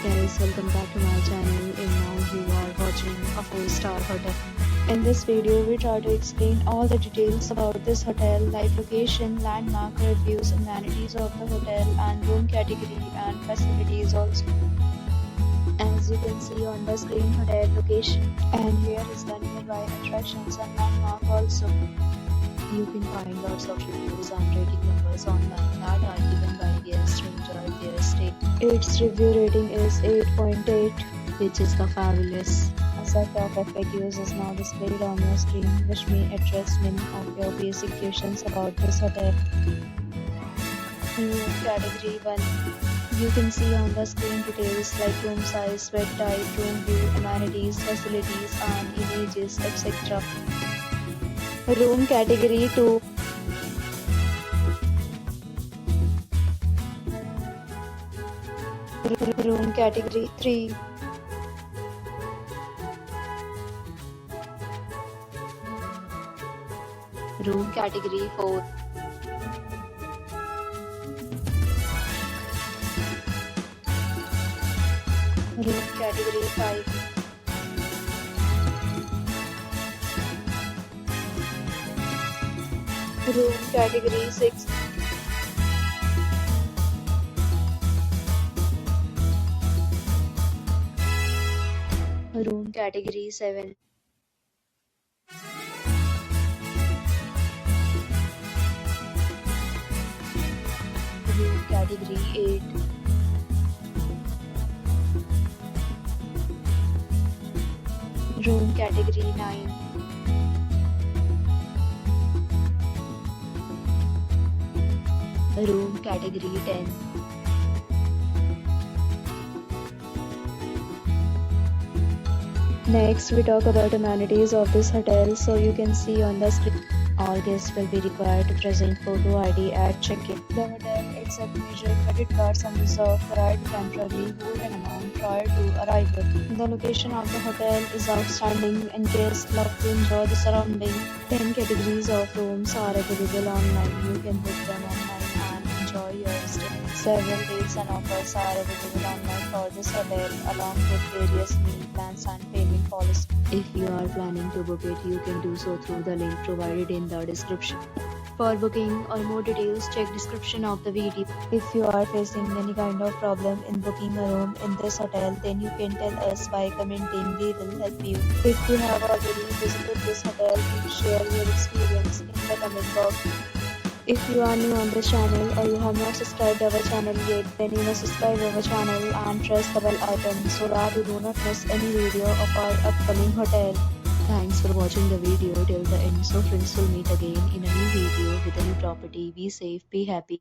guys, welcome back to my channel, and now you are watching a 4-star hotel. In this video, we try to explain all the details about this hotel, like location, landmark, reviews, amenities of the hotel, and room category and facilities also. As you can see on the screen, hotel location, and here is the nearby attractions and landmark also. You can find lots of reviews and rating numbers online that are given by guests who enjoyed their stay. Its review rating is 8.8, which is the fabulous. A set of FAQs is now displayed on your screen, which may address many of your basic questions about this hotel. Room category 1. You can see on the screen details like room size, bed type, room view, amenities, facilities, and images, etc. Room category 2. Room category 3. Room category 4. Room category 5. Room category 6. Room category 7. Room category 8. Room category 9. Room category 10. Next, we talk about amenities of this hotel. So you can see on the screen, all guests will be required to present photo ID at check-in. The hotel accepts major credit cards and reserves the right to temporarily hold an amount prior to arrival. The location of the hotel is outstanding and guests love to enjoy the surrounding. 10 categories of rooms are available online. You can book them online and enjoy your stay. Several rates and offers are available online for this hotel, along with various meal plans and payment policies. If you are planning to book it, you can do so through the link provided in the description. For booking or more details, check description of the video. If you are facing any kind of problem in booking a room in this hotel, then you can tell us by commenting. We will help you. If you have already visited this hotel, please share your experience in the comment box. If you are new on this channel or you have not subscribed our channel yet, then you must subscribe our channel and press the bell icon so that you do not miss any video of our upcoming hotel. Thanks for watching the video till the end. So friends, will meet again in a new video with a new property. Be safe, be happy.